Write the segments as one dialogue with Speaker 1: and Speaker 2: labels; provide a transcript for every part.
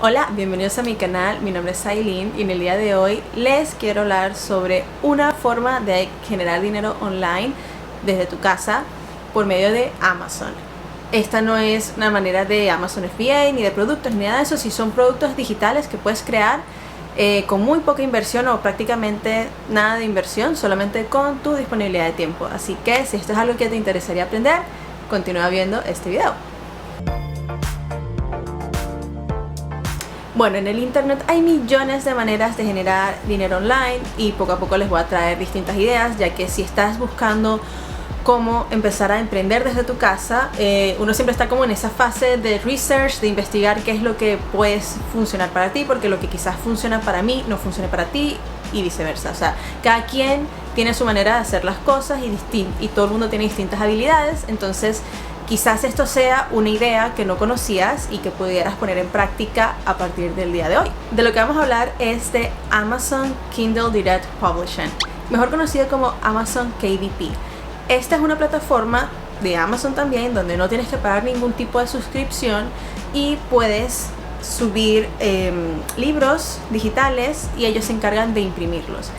Speaker 1: Hola, bienvenidos a mi canal, mi nombre es Aileen y en el día de hoy les quiero hablar sobre una forma de generar dinero online desde tu casa por medio de Amazon. Esta no es una manera de Amazon FBA ni de productos ni nada de eso, si son productos digitales que puedes crear con muy poca inversión o prácticamente nada de inversión, solamente con tu disponibilidad de tiempo. Así que si esto es algo que te interesaría aprender, continúa viendo este video. Bueno, en el internet hay millones de maneras de generar dinero online y poco a poco les voy a traer distintas ideas, ya que si estás buscando cómo empezar a emprender desde tu casa, uno siempre está como en esa fase de research, de investigar qué es lo que puede funcionar para ti, porque lo que quizás funciona para mí no funciona para ti y viceversa. O sea, cada quien tiene su manera de hacer las cosas y todo el mundo tiene distintas habilidades, entonces quizás esto sea una idea que no conocías y que pudieras poner en práctica a partir del día de hoy. De lo que vamos a hablar es de Amazon Kindle Direct Publishing, mejor conocido como Amazon KDP. Esta es una plataforma de Amazon también donde no tienes que pagar ningún tipo de suscripción y puedes subir libros digitales y ellos se encargan de imprimirlos.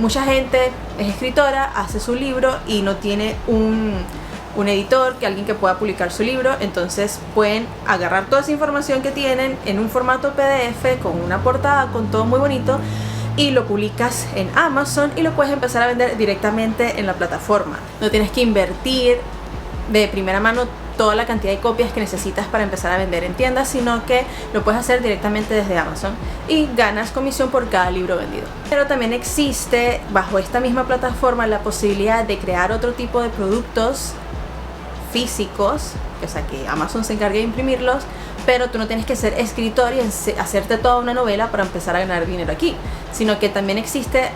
Speaker 1: Mucha gente es escritora, hace su libro y no tiene un editor, alguien que pueda publicar su libro, entonces pueden agarrar toda esa información que tienen en un formato PDF con una portada, con todo muy bonito, y lo publicas en Amazon y lo puedes empezar a vender directamente en la plataforma. No tienes que invertir de primera mano toda la cantidad de copias que necesitas para empezar a vender en tiendas, sino que lo puedes hacer directamente desde Amazon y ganas comisión por cada libro vendido. Pero también existe bajo esta misma plataforma la posibilidad de crear otro tipo de productos físicos, o sea que Amazon se encargue de imprimirlos, pero tú no tienes que ser escritor y hacerte toda una novela para empezar a ganar dinero aquí, sino que también existe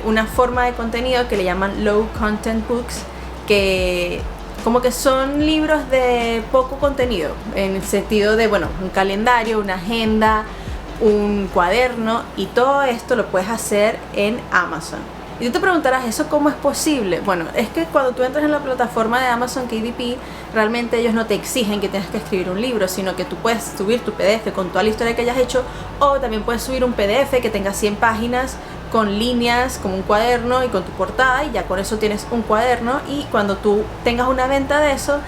Speaker 1: una forma de contenido que le llaman low content books, que como que son libros de poco contenido, en el sentido de, bueno, un calendario, una agenda, un cuaderno, y todo esto lo puedes hacer en Amazon. Y tú te preguntarás, ¿eso cómo es posible? Bueno, es que cuando tú entras en la plataforma de Amazon KDP, realmente ellos no te exigen que tengas que escribir un libro, sino que tú puedes subir tu PDF con toda la historia que hayas hecho, o también puedes subir un PDF que tenga 100 páginas con líneas, como un cuaderno y con tu portada, y ya con eso tienes un cuaderno, y cuando tú tengas una venta de eso,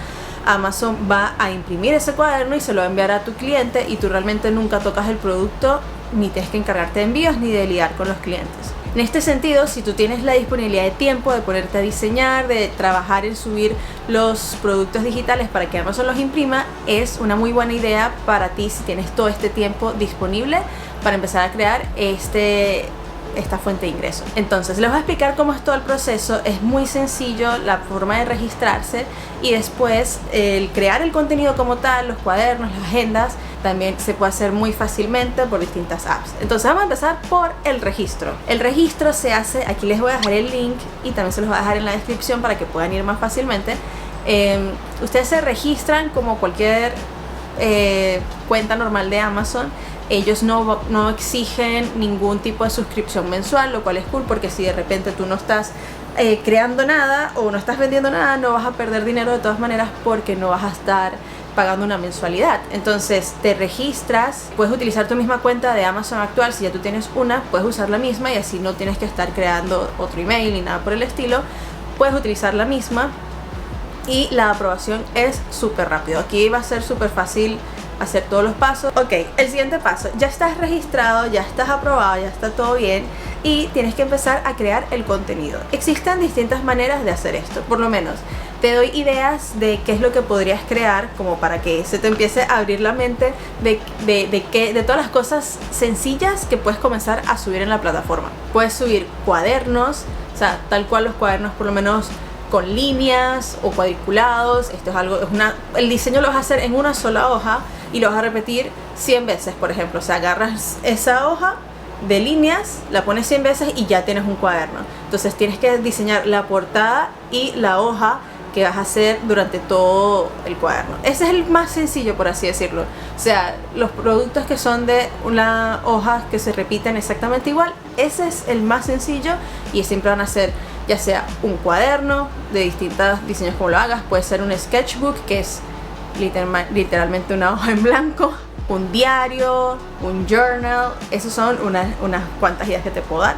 Speaker 1: Amazon va a imprimir ese cuaderno y se lo va a enviar a tu cliente, y tú realmente nunca tocas el producto, ni tienes que encargarte de envíos ni de lidiar con los clientes. En este sentido, si tú tienes la disponibilidad de tiempo de ponerte a diseñar, de trabajar en subir los productos digitales para que Amazon los imprima, es una muy buena idea para ti si tienes todo este tiempo disponible para empezar a crear esta fuente de ingreso. Entonces les voy a explicar cómo es todo el proceso. Es muy sencillo la forma de registrarse, y después el crear el contenido como tal, los cuadernos, las agendas, también se puede hacer muy fácilmente por distintas apps. Entonces vamos a empezar por el registro. El registro se hace, aquí les voy a dejar el link y también se los voy a dejar en la descripción para que puedan ir más fácilmente. Ustedes se registran como cualquier cuenta normal de Amazon. Ellos no exigen ningún tipo de suscripción mensual, lo cual es cool, porque si de repente tú no estás creando nada o no estás vendiendo nada, no vas a perder dinero de todas maneras, porque no vas a estar pagando una mensualidad. Entonces te registras, puedes utilizar tu misma cuenta de Amazon actual. Si ya tú tienes una, puedes usar la misma y así no tienes que estar creando otro email ni nada por el estilo. Puedes utilizar la misma y la aprobación es súper rápido. Aquí va a ser súper fácil hacer todos los pasos. Ok, el siguiente paso: ya estás registrado, ya estás aprobado, ya está todo bien y tienes que empezar a crear el contenido. Existen distintas maneras de hacer esto, por lo menos te doy ideas de qué es lo que podrías crear, como para que se te empiece a abrir la mente de todas las cosas sencillas que puedes comenzar a subir en la plataforma. Puedes subir cuadernos, o sea, tal cual los cuadernos, por lo menos con líneas o cuadriculados. Esto es algo, el diseño lo vas a hacer en una sola hoja y lo vas a repetir 100 veces, por ejemplo. O sea, agarras esa hoja de líneas, la pones 100 veces y ya tienes un cuaderno. Entonces tienes que diseñar la portada y la hoja que vas a hacer durante todo el cuaderno. Ese es el más sencillo, por así decirlo. O sea, los productos que son de una hoja que se repiten exactamente igual, ese es el más sencillo, y siempre van a ser ya sea un cuaderno de distintos diseños como lo hagas. Puede ser un sketchbook, que es literalmente una hoja en blanco, un diario, un journal. Esas son unas cuantas ideas que te puedo dar.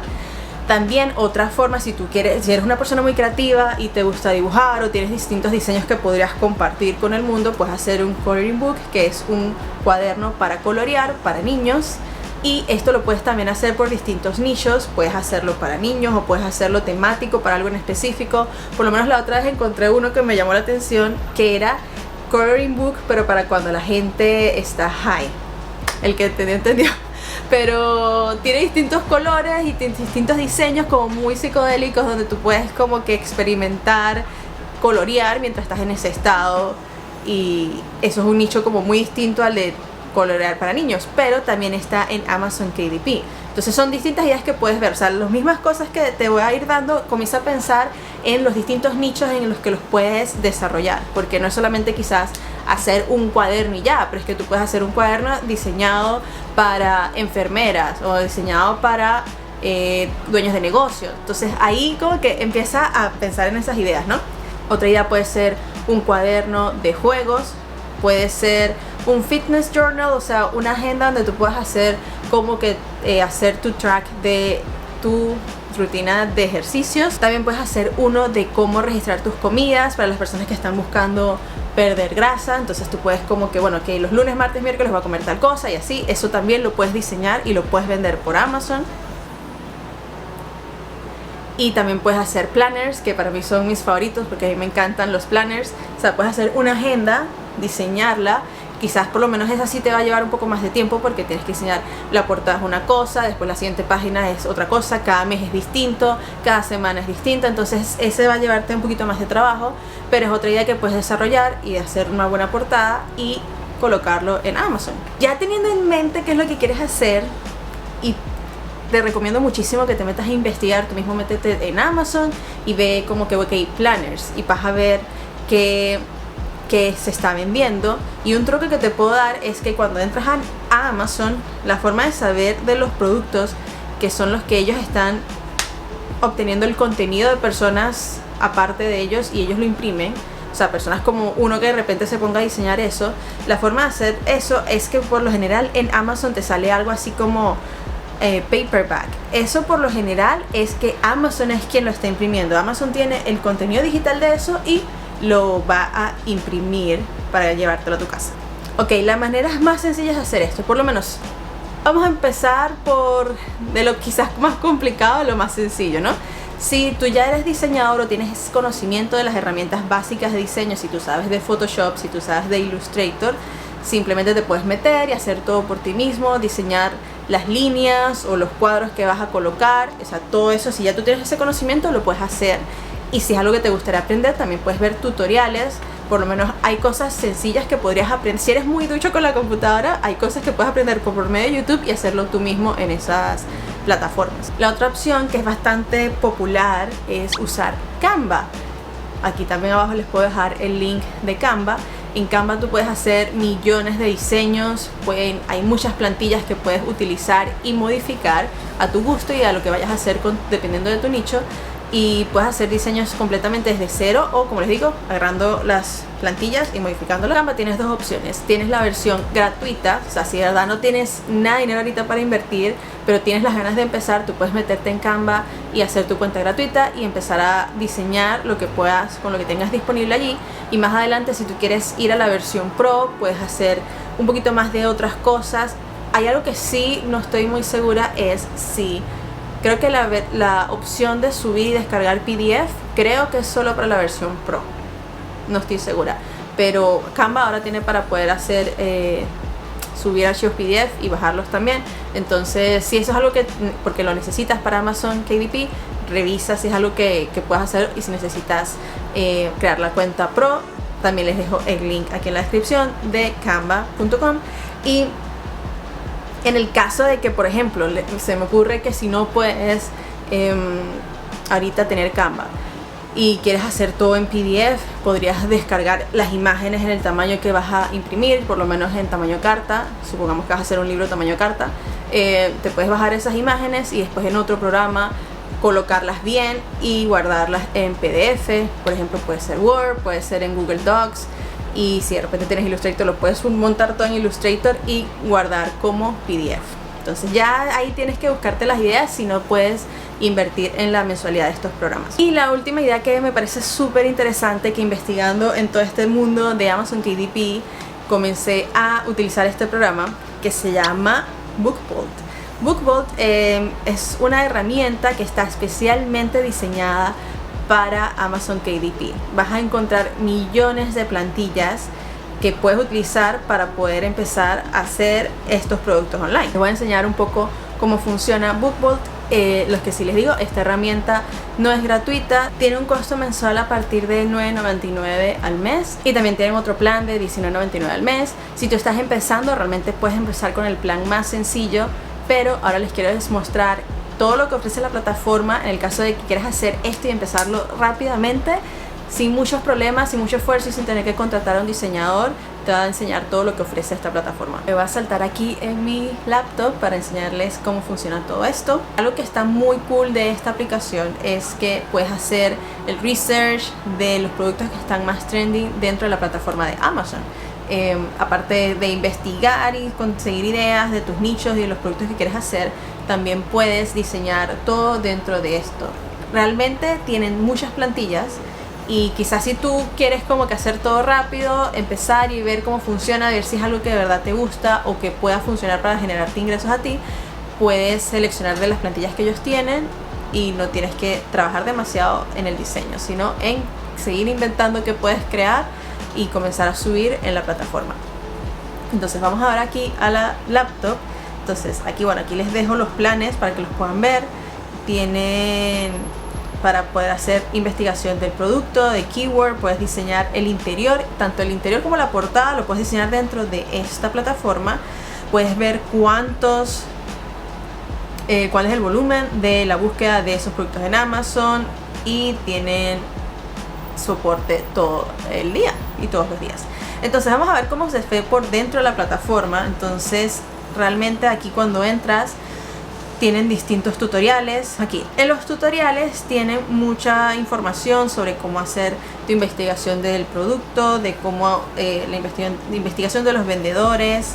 Speaker 1: También otra forma, si tú quieres, si eres una persona muy creativa y te gusta dibujar o tienes distintos diseños que podrías compartir con el mundo, puedes hacer un coloring book, que es un cuaderno para colorear para niños. Y esto lo puedes también hacer por distintos nichos. Puedes hacerlo para niños o puedes hacerlo temático para algo en específico. Por lo menos la otra vez encontré uno que me llamó la atención, que era coloring book, pero para cuando la gente está high. El que entendió. Pero tiene distintos colores y distintos diseños como muy psicodélicos, donde tú puedes como que experimentar, colorear mientras estás en ese estado. Y eso es un nicho como muy distinto al de colorear para niños, pero también está en Amazon KDP. Entonces son distintas ideas que puedes ver, o sea, las mismas cosas que te voy a ir dando. Comienza a pensar en los distintos nichos en los que los puedes desarrollar, porque no es solamente quizás hacer un cuaderno y ya, pero es que tú puedes hacer un cuaderno diseñado para enfermeras o diseñado para dueños de negocio. Entonces ahí como que empieza a pensar en esas ideas, ¿no? Otra idea puede ser un cuaderno de juegos, puede ser un fitness journal, o sea, una agenda donde tú puedas hacer como que hacer tu track de tu rutina de ejercicios. También puedes hacer uno de cómo registrar tus comidas para las personas que están buscando perder grasa. Entonces tú puedes como que, bueno, que los lunes, martes, miércoles voy a comer tal cosa y así. Eso también lo puedes diseñar y lo puedes vender por Amazon. Y también puedes hacer planners, que para mí son mis favoritos porque a mí me encantan los planners. O sea, puedes hacer una agenda, diseñarla. Quizás por lo menos esa sí te va a llevar un poco más de tiempo, porque tienes que diseñar la portada, es una cosa, después la siguiente página es otra cosa, cada mes es distinto, cada semana es distinta. Entonces ese va a llevarte un poquito más de trabajo, pero es otra idea que puedes desarrollar y hacer una buena portada y colocarlo en Amazon. Ya teniendo en mente qué es lo que quieres hacer, y te recomiendo muchísimo que te metas a investigar, tú mismo métete en Amazon y ve como que, ok, planners, y vas a ver que se está vendiendo. Y un truco que te puedo dar es que cuando entras a Amazon, la forma de saber de los productos que son los que ellos están obteniendo el contenido de personas aparte de ellos y ellos lo imprimen, o sea, personas como uno que de repente se ponga a diseñar eso, la forma de hacer eso es que por lo general en Amazon te sale algo así como paperback. Eso por lo general es que Amazon es quien lo está imprimiendo. Amazon tiene el contenido digital de eso y lo va a imprimir para llevártelo a tu casa. Ok, las maneras más sencillas de hacer esto, por lo menos vamos a empezar por de lo quizás más complicado a lo más sencillo, ¿no? Si tú ya eres diseñador o tienes conocimiento de las herramientas básicas de diseño, si tú sabes de Photoshop, si tú sabes de Illustrator, simplemente te puedes meter y hacer todo por ti mismo, diseñar las líneas o los cuadros que vas a colocar, o sea, todo eso. Si ya tú tienes ese conocimiento, lo puedes hacer. Y si es algo que te gustaría aprender, también puedes ver tutoriales. Por lo menos hay cosas sencillas que podrías aprender. Si eres muy ducho con la computadora, hay cosas que puedes aprender por medio de YouTube y hacerlo tú mismo en esas plataformas. La otra opción, que es bastante popular, es usar Canva. Aquí también abajo les puedo dejar el link de Canva. En Canva tú puedes hacer millones de diseños, hay muchas plantillas que puedes utilizar y modificar a tu gusto y a lo que vayas a hacer dependiendo de tu nicho. Y puedes hacer diseños completamente desde cero o, como les digo, agarrando las plantillas y modificándolas. En Canva tienes dos opciones. Tienes la versión gratuita, o sea, si de verdad no tienes nada de dinero ahorita para invertir, pero tienes las ganas de empezar, tú puedes meterte en Canva y hacer tu cuenta gratuita y empezar a diseñar lo que puedas con lo que tengas disponible allí. Y más adelante, si tú quieres ir a la versión Pro, puedes hacer un poquito más de otras cosas. Hay algo que sí no estoy muy segura, es si creo que la opción de subir y descargar PDF, creo que es solo para la versión Pro. No estoy segura. Pero Canva ahora tiene para poder hacer subir archivos PDF y bajarlos también. Entonces, si eso es algo porque lo necesitas para Amazon KDP, revisa si es algo que puedas hacer. Y si necesitas crear la cuenta Pro, también les dejo el link aquí en la descripción de canva.com. Y en el caso de que, por ejemplo, se me ocurre que si no puedes ahorita tener Canva y quieres hacer todo en PDF, podrías descargar las imágenes en el tamaño que vas a imprimir, por lo menos en tamaño carta. Supongamos que vas a hacer un libro tamaño carta, te puedes bajar esas imágenes y después en otro programa colocarlas bien y guardarlas en PDF. Por ejemplo, puede ser Word, puede ser en Google Docs. y si de repente tienes Illustrator lo puedes montar todo en Illustrator y guardar como PDF. Entonces ya ahí tienes que buscarte las ideas si no puedes invertir en la mensualidad de estos programas. Y la última idea que me parece súper interesante, que investigando en todo este mundo de Amazon KDP comencé a utilizar este programa que se llama BookVault. BookVault es una herramienta que está especialmente diseñada para Amazon KDP. Vas a encontrar millones de plantillas que puedes utilizar para poder empezar a hacer estos productos online. Te voy a enseñar un poco cómo funciona BookVault. Los que sí les digo, esta herramienta no es gratuita, tiene un costo mensual a partir de $9.99 al mes y también tienen otro plan de $19.99 al mes. Si tú estás empezando, realmente puedes empezar con el plan más sencillo, pero ahora les quiero mostrar todo lo que ofrece la plataforma en el caso de que quieras hacer esto y empezarlo rápidamente, sin muchos problemas, sin mucho esfuerzo y sin tener que contratar a un diseñador. Te va a enseñar todo lo que ofrece esta plataforma. Me voy a saltar aquí en mi laptop para enseñarles cómo funciona todo esto. Algo que está muy cool de esta aplicación es que puedes hacer el research de los productos que están más trending dentro de la plataforma de Amazon. Aparte de investigar y conseguir ideas de tus nichos y de los productos que quieres hacer, también puedes diseñar todo dentro de esto. Realmente tienen muchas plantillas y quizás si tú quieres como que hacer todo rápido, empezar y ver cómo funciona, ver si es algo que de verdad te gusta o que pueda funcionar para generarte ingresos a ti, puedes seleccionar de las plantillas que ellos tienen y no tienes que trabajar demasiado en el diseño, sino en seguir inventando qué puedes crear y comenzar a subir en la plataforma. Entonces vamos ahora aquí a la laptop. Entonces aquí, bueno, aquí les dejo los planes para que los puedan ver. Tienen para poder hacer investigación del producto, de keyword, puedes diseñar el interior, tanto el interior como la portada lo puedes diseñar dentro de esta plataforma. Puedes ver cuál es el volumen de la búsqueda de esos productos en Amazon y tienen soporte todo el día y todos los días. Entonces vamos a ver cómo se ve por dentro de la plataforma. Entonces realmente aquí cuando entras tienen distintos tutoriales. Aquí en los tutoriales tienen mucha información sobre cómo hacer tu investigación del producto, de cómo la investigación de los vendedores,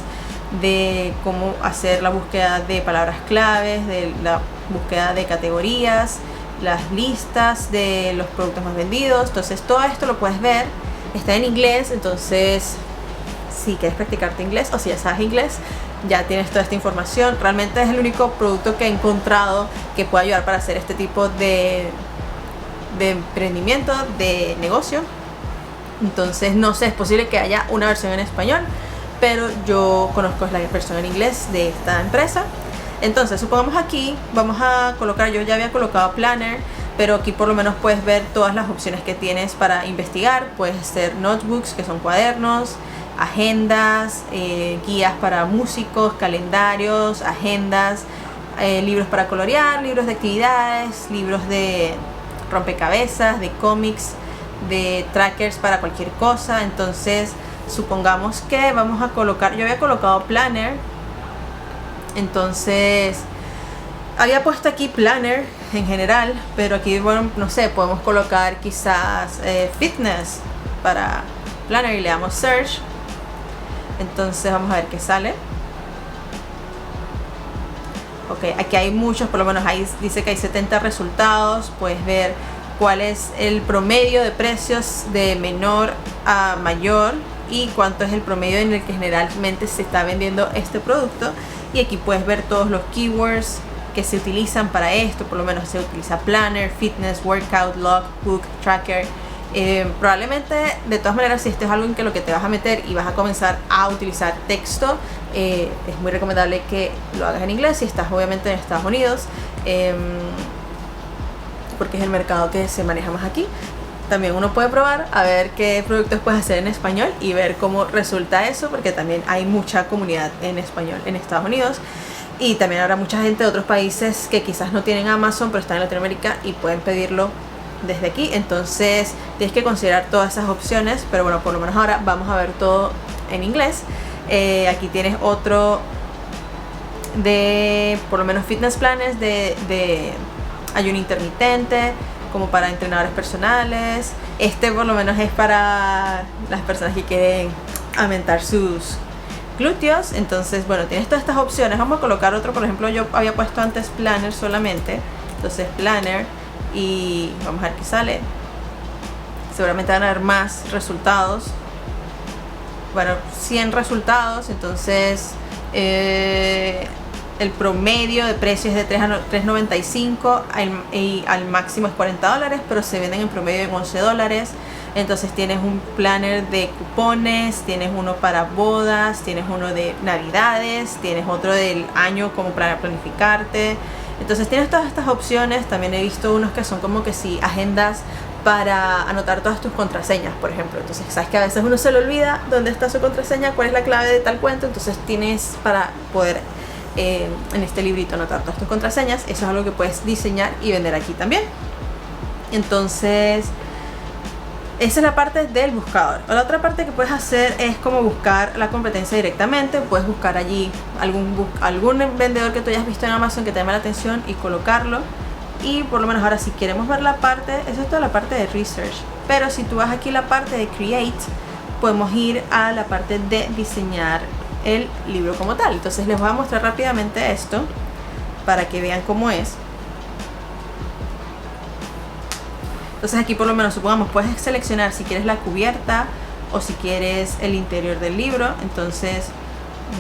Speaker 1: de cómo hacer la búsqueda de palabras claves, de la búsqueda de categorías, las listas de los productos más vendidos. Entonces todo esto lo puedes ver, está en inglés. Entonces si quieres practicarte inglés o si ya sabes inglés, ya tienes toda esta información. Realmente es el único producto que he encontrado que puede ayudar para hacer este tipo de emprendimiento, de negocio. Entonces no sé, es posible que haya una versión en español, pero yo conozco la versión en inglés de esta empresa. Entonces supongamos aquí vamos a colocar, yo ya había colocado Planner, pero aquí por lo menos puedes ver todas las opciones que tienes para investigar. Puedes hacer notebooks, que son cuadernos, agendas, guías para músicos, calendarios, agendas, libros para colorear, libros de actividades, libros de rompecabezas, de cómics, de trackers para cualquier cosa. Entonces supongamos que vamos a colocar, yo había colocado Planner, entonces había puesto aquí Planner en general, pero aquí, bueno, no sé, podemos colocar quizás fitness para Planner y le damos search. Entonces vamos a ver qué sale. Ok, aquí hay muchos, por lo menos ahí dice que hay 70 resultados. Puedes ver cuál es el promedio de precios de menor a mayor y cuánto es el promedio en el que generalmente se está vendiendo este producto. Y aquí puedes ver todos los keywords que se utilizan para esto. Por lo menos se utiliza Planner, Fitness, Workout, Log, Book, Tracker. Probablemente de todas maneras, si esto es algo en que lo que te vas a meter y vas a comenzar a utilizar texto, es muy recomendable que lo hagas en inglés si estás obviamente en Estados Unidos, porque es el mercado que se maneja más aquí. También uno puede probar a ver qué productos puedes hacer en español y ver cómo resulta eso, porque también hay mucha comunidad en español en Estados Unidos. Y también habrá mucha gente de otros países que quizás no tienen Amazon pero están en Latinoamérica y pueden pedirlo desde aquí. Entonces tienes que considerar todas esas opciones, pero bueno, por lo menos ahora vamos a ver todo en inglés. Aquí tienes otro de por lo menos fitness planners de ayuno intermitente, como para entrenadores personales. Este por lo menos es para las personas que quieren aumentar sus glúteos. Entonces bueno, tienes todas estas opciones. Vamos a colocar otro, por ejemplo yo había puesto antes planner solamente, entonces planner, y vamos a ver qué sale. Seguramente van a haber más resultados. Bueno, 100 resultados. Entonces el promedio de precio es de $3.95 y al máximo es $40, pero se venden en promedio en $11. Entonces tienes un planner de cupones, tienes uno para bodas, tienes uno de navidades, tienes otro del año como para planificarte. Entonces tienes todas estas opciones. También he visto unos que son como que sí, agendas para anotar todas tus contraseñas, por ejemplo. Entonces sabes que a veces uno se le olvida dónde está su contraseña, cuál es la clave de tal cuento. Entonces tienes para poder en este librito anotar todas tus contraseñas. Eso es algo que puedes diseñar y vender aquí también. Entonces esa es la parte del buscador. La otra parte que puedes hacer es como buscar la competencia directamente. Puedes buscar allí algún vendedor que tú hayas visto en Amazon que te llame la atención y colocarlo. Y por lo menos ahora si queremos ver la parte, eso es toda la parte de research. Pero si tú vas aquí a la parte de create, podemos ir a la parte de diseñar el libro como tal. Entonces les voy a mostrar rápidamente esto para que vean cómo es. Entonces aquí por lo menos supongamos puedes seleccionar si quieres la cubierta o si quieres el interior del libro. Entonces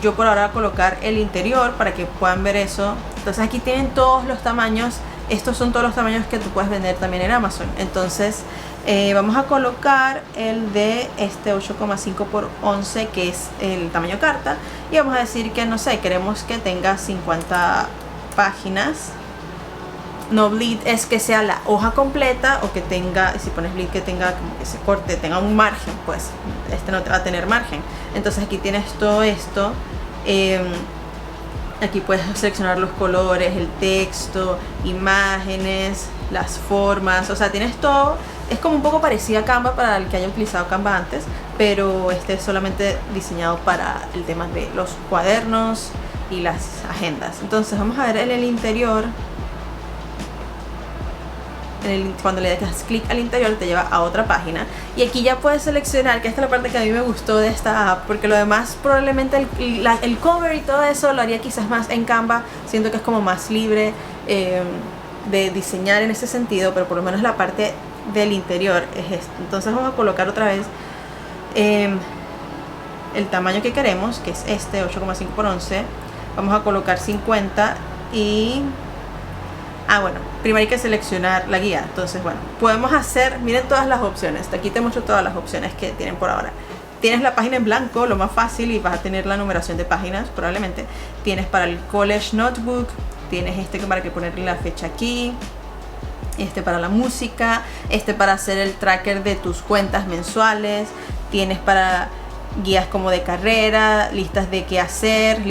Speaker 1: yo por ahora voy a colocar el interior para que puedan ver eso. Entonces aquí tienen todos los tamaños. Estos son todos los tamaños que tú puedes vender también en Amazon. Entonces vamos a colocar el de este 8,5 por 11 que es el tamaño carta. Y vamos a decir que no sé, queremos que tenga 50 páginas. No bleed es que sea la hoja completa, o que tenga, si pones bleed, que tenga como que se corte, tenga un margen. Pues este no te va a tener margen. Entonces aquí tienes todo esto. Aquí puedes seleccionar los colores, el texto, imágenes, las formas. O sea, tienes todo. Es como un poco parecido a Canva para el que haya utilizado Canva antes, pero este es solamente diseñado para el tema de los cuadernos y las agendas. Entonces vamos a ver en el interior. Cuando le das clic al interior te lleva a otra página, y aquí ya puedes seleccionar, que esta es la parte que a mí me gustó de esta app, porque lo demás probablemente el cover y todo eso lo haría quizás más en Canva. Siento que es como más libre de diseñar en ese sentido, pero por lo menos la parte del interior es esto. Entonces vamos a colocar otra vez el tamaño que queremos, que es este 8,5 por 11. Vamos a colocar 50 y bueno, primero hay que seleccionar la guía. Entonces bueno, podemos hacer, miren todas las opciones. Aquí te muestro todas las opciones que tienen por ahora. Tienes la página en blanco, lo más fácil, y vas a tener la numeración de páginas probablemente. Tienes para el college notebook, tienes este para que ponerle la fecha aquí, este para la música, este para hacer el tracker de tus cuentas mensuales, tienes para guías como de carrera, listas de qué hacer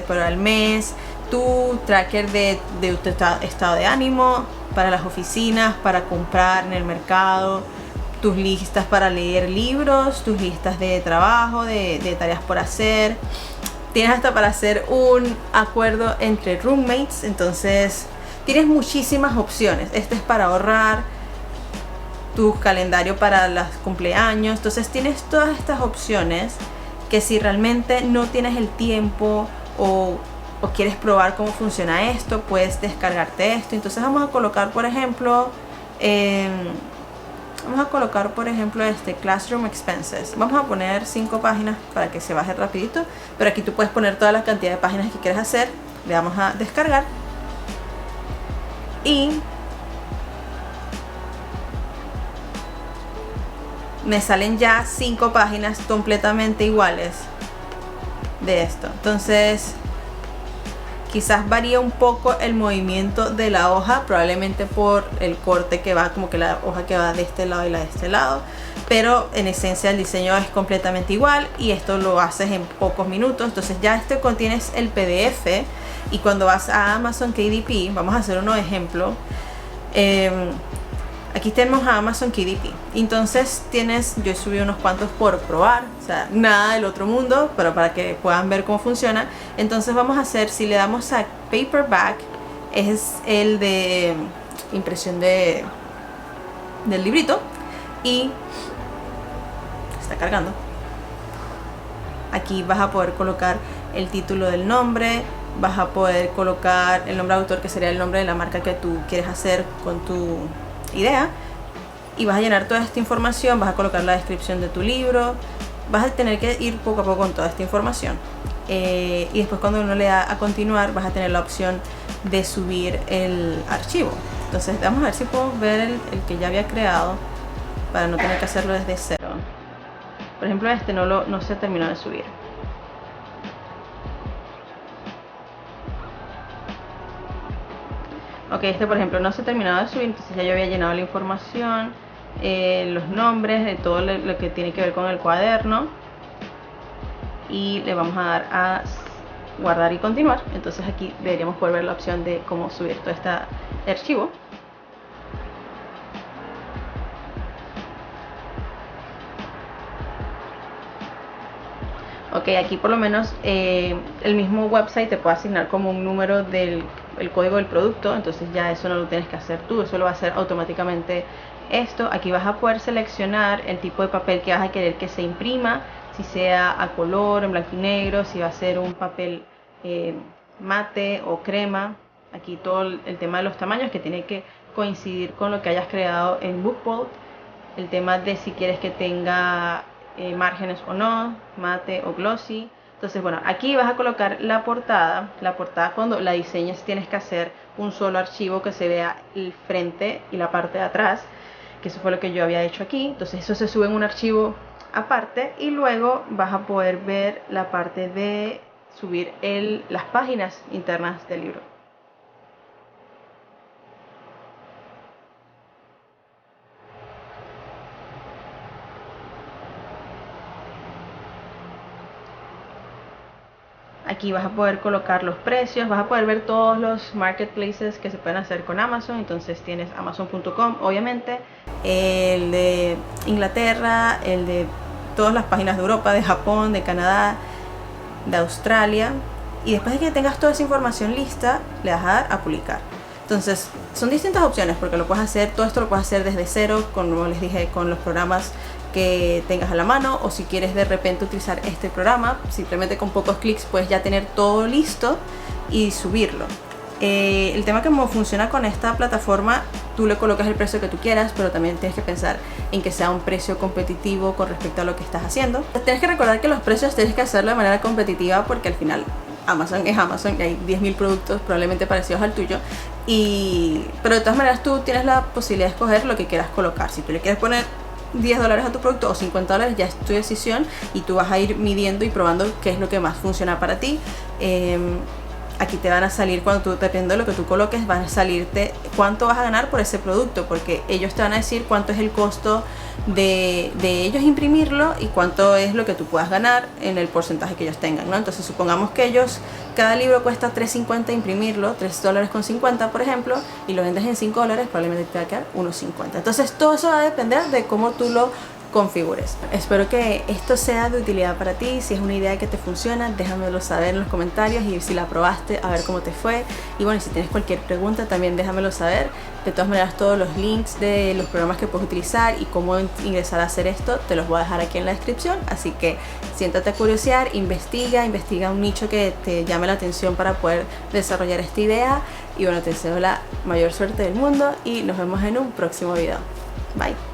Speaker 1: por el mes, tu tracker de tu estado de ánimo, para las oficinas, para comprar en el mercado, tus listas para leer libros, tus listas de trabajo, de tareas por hacer. Tienes hasta para hacer un acuerdo entre roommates. Entonces tienes muchísimas opciones. Este es para ahorrar, tu calendario para los cumpleaños. Entonces tienes todas estas opciones que si realmente no tienes el tiempo o quieres probar cómo funciona esto, puedes descargarte esto. Entonces vamos a colocar por ejemplo este Classroom Expenses. Vamos a poner 5 páginas para que se baje rapidito, pero aquí tú puedes poner toda la cantidad de páginas que quieres hacer. Le damos a descargar y me salen ya 5 páginas completamente iguales de esto. Entonces quizás varía un poco el movimiento de la hoja, probablemente por el corte que va, como que la hoja que va de este lado y la de este lado, pero en esencia el diseño es completamente igual, y esto lo haces en pocos minutos. Entonces ya contienes el PDF, y cuando vas a Amazon KDP, vamos a hacer uno ejemplo. Aquí tenemos a Amazon KDP. Entonces yo subí unos cuantos por probar, o sea, nada del otro mundo, pero para que puedan ver cómo funciona. Entonces vamos a hacer, si le damos a Paperback, es el de impresión de del librito y está cargando. Aquí vas a poder colocar el título del nombre, vas a poder colocar el nombre de autor, que sería el nombre de la marca que tú quieres hacer con tu idea, y vas a llenar toda esta información, vas a colocar la descripción de tu libro, vas a tener que ir poco a poco con toda esta información. Y después cuando uno le da a continuar vas a tener la opción de subir el archivo. Entonces vamos a ver si puedo ver el que ya había creado para no tener que hacerlo desde cero. Por ejemplo, este no se terminó de subir. Ok, este por ejemplo no se terminó de subir, entonces ya yo había llenado la información, los nombres de todo lo que tiene que ver con el cuaderno, y le vamos a dar a guardar y continuar. Entonces aquí deberíamos poder ver la opción de cómo subir todo este archivo. Ok, aquí por lo menos el mismo website te puede asignar como un número del código del producto, entonces ya eso no lo tienes que hacer tú, eso lo va a hacer automáticamente esto. Aquí vas a poder seleccionar el tipo de papel que vas a querer que se imprima, si sea a color, en blanco y negro, si va a ser un papel mate o crema. Aquí todo el tema de los tamaños, que tiene que coincidir con lo que hayas creado en BookBolt. El tema de si quieres que tenga márgenes o no, mate o glossy. Entonces bueno, aquí vas a colocar la portada. La portada, cuando la diseñes, tienes que hacer un solo archivo que se vea el frente y la parte de atrás, que eso fue lo que yo había hecho aquí. Entonces eso se sube en un archivo aparte, y luego vas a poder ver la parte de subir las páginas internas del libro. Aquí vas a poder colocar los precios, vas a poder ver todos los marketplaces que se pueden hacer con Amazon. Entonces tienes Amazon.com, obviamente, el de Inglaterra, el de todas las páginas de Europa, de Japón, de Canadá, de Australia. Y después de que tengas toda esa información lista, le vas a dar a publicar. Entonces son distintas opciones, porque lo puedes hacer, todo esto lo puedes hacer desde cero, como les dije, con los programas que tengas a la mano, o si quieres de repente utilizar este programa, simplemente con pocos clics puedes ya tener todo listo y subirlo. El tema que funciona con esta plataforma, tú le colocas el precio que tú quieras, pero también tienes que pensar en que sea un precio competitivo con respecto a lo que estás haciendo. Tienes que recordar que los precios tienes que hacerlo de manera competitiva, porque al final Amazon es Amazon y hay 10.000 productos probablemente parecidos al tuyo, pero de todas maneras tú tienes la posibilidad de escoger lo que quieras colocar. Si tú le quieres poner $10 a tu producto o $50, ya es tu decisión, y tú vas a ir midiendo y probando qué es lo que más funciona para ti. Aquí te van a salir, cuando tú, dependiendo de lo que tú coloques, van a salirte cuánto vas a ganar por ese producto, porque ellos te van a decir cuánto es el costo de ellos imprimirlo y cuánto es lo que tú puedas ganar en el porcentaje que ellos tengan, ¿no? Entonces supongamos que cada libro cuesta $3.50 imprimirlo, $3.50 por ejemplo, y lo vendes en $5, probablemente te va a quedar $1.50. Entonces todo eso va a depender de cómo tú lo configures. Espero que esto sea de utilidad para ti. Si es una idea que te funciona, déjamelo saber en los comentarios, y si la probaste, a ver cómo te fue. Y bueno, si tienes cualquier pregunta también déjamelo saber. De todas maneras, todos los links de los programas que puedes utilizar y cómo ingresar a hacer esto te los voy a dejar aquí en la descripción, así que siéntate a curiosear, investiga un nicho que te llame la atención para poder desarrollar esta idea. Y bueno, te deseo la mayor suerte del mundo y nos vemos en un próximo video. Bye.